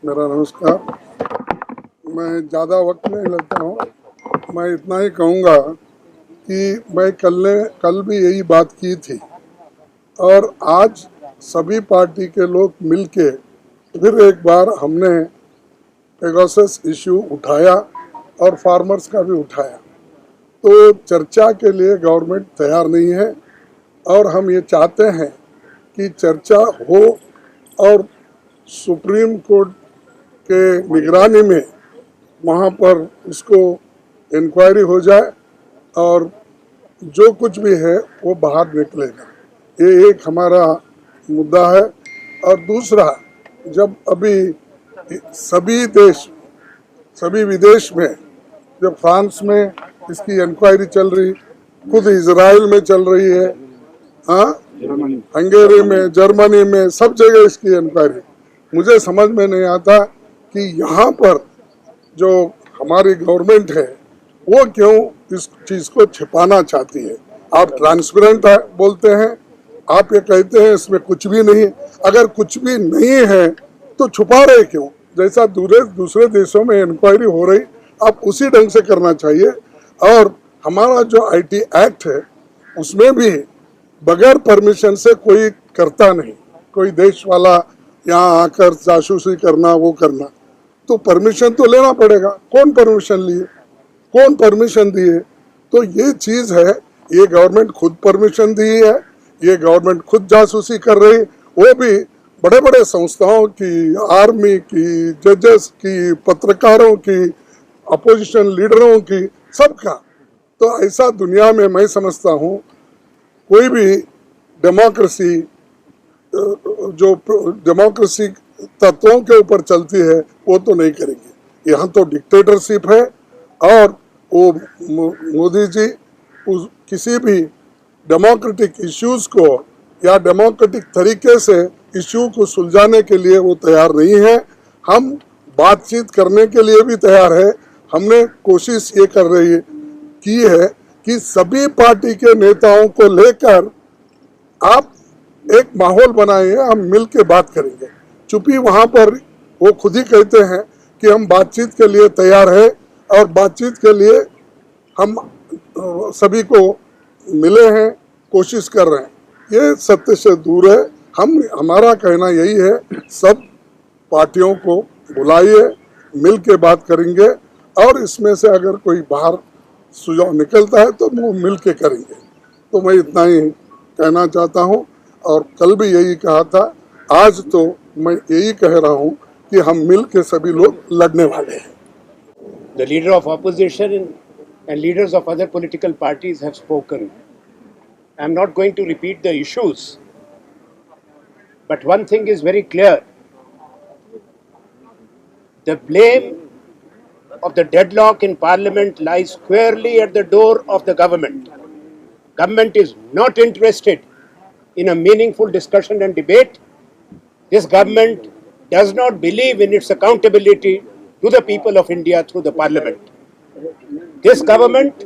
मेरा नमस्कार। मैं ज़्यादा वक्त नहीं लेता हूँ। मैं इतना ही कहूँगा कि मैं कल भी यही बात की थी और आज सभी पार्टी के लोग मिलके फिर एक बार हमने पेगासस इश्यू उठाया और फार्मर्स का भी उठाया। तो चर्चा के लिए गवर्नमेंट तैयार नहीं है और हम ये चाहते हैं कि चर्चा हो और सुप्रीम कोर्ट के निगरानी में वहाँ पर इसको इंक्वायरी हो जाए और जो कुछ भी है वो बाहर निकलेगा। ये एक हमारा मुद्दा है। और दूसरा, जब अभी सभी विदेश में, जब फ्रांस में इसकी इंक्वायरी चल रही, खुद इजराइल में चल रही है, हाँ, हंगेरी में, जर्मनी में, सब जगह इसकी इंक्वायरी। मुझे समझ में नहीं आता कि यहाँ पर जो हमारी गवर्नमेंट है वो क्यों इस चीज को छिपाना चाहती है। आप ट्रांसपेरेंट बोलते हैं, आप ये कहते हैं इसमें कुछ भी नहीं। अगर कुछ भी नहीं है तो छुपा रहे क्यों? जैसा दूसरे देशों में इंक्वायरी हो रही, आप उसी ढंग से करना चाहिए। और हमारा जो आईटी एक्ट है उसमें भी बगैर परमिशन से कोई करता नहीं। कोई देश वाला यहाँ आकर जासूसी करना, वो करना, तो परमिशन तो लेना पड़ेगा। कौन परमिशन लिए, कौन परमिशन दिए? तो ये चीज है, ये गवर्नमेंट खुद परमिशन दी है, ये गवर्नमेंट खुद जासूसी कर रही, वो भी बड़े बड़े संस्थाओं की, आर्मी की, जजेस की, पत्रकारों की, अपोजिशन लीडरों की, सबका। तो ऐसा दुनिया में मैं समझता हूँ कोई भी डेमोक्रेसी, जो डेमोक्रेसी तत्वों के ऊपर चलती है, वो तो नहीं करेंगे। यहाँ तो डिक्टेटरशिप है। और वो मोदी जी किसी भी डेमोक्रेटिक इश्यूज को या डेमोक्रेटिक तरीके से इश्यू को सुलझाने के लिए वो तैयार नहीं है। हम बातचीत करने के लिए भी तैयार है। हमने कोशिश ये की है कि सभी पार्टी के नेताओं को लेकर आप एक माहौल बनाइए, हम मिल के बात करेंगे। चूंकि वहाँ पर वो खुद ही कहते हैं कि हम बातचीत के लिए तैयार है और बातचीत के लिए हम सभी को मिले हैं, कोशिश कर रहे हैं। ये सत्य से दूर है। हमारा कहना यही है, सब पार्टियों को बुलाइए, मिल के बात करेंगे और इसमें से अगर कोई बाहर सुझाव निकलता है तो वो मिल के करेंगे। तो मैं इतना ही कहना चाहता हूँ और कल भी यही कहा था, आज तो मैं यही कह रहा हूँ कि हम मिल के सभी लोग लड़ने वाले हैं। The leader of opposition and leaders of other political parties have spoken. I am not going to repeat the issues, but one thing is very clear. The blame of the deadlock in Parliament lies squarely at the door of the government. Government is not interested in a meaningful discussion and debate. This government does not believe in its accountability to the people of India through the Parliament. This government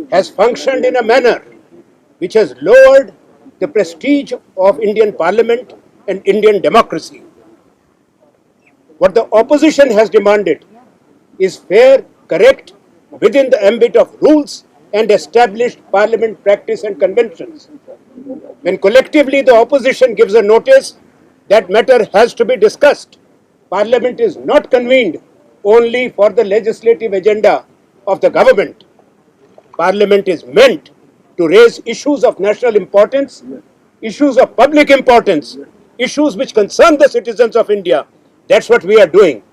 has functioned in a manner which has lowered the prestige of Indian Parliament and Indian democracy. What the opposition has demanded is fair, correct, within the ambit of rules and established Parliament practice and conventions. When collectively the opposition gives a notice, that matter has to be discussed. Parliament is not convened only for the legislative agenda of the government. Parliament is meant to raise issues of national importance, issues of public importance, issues which concern the citizens of India. That's what we are doing.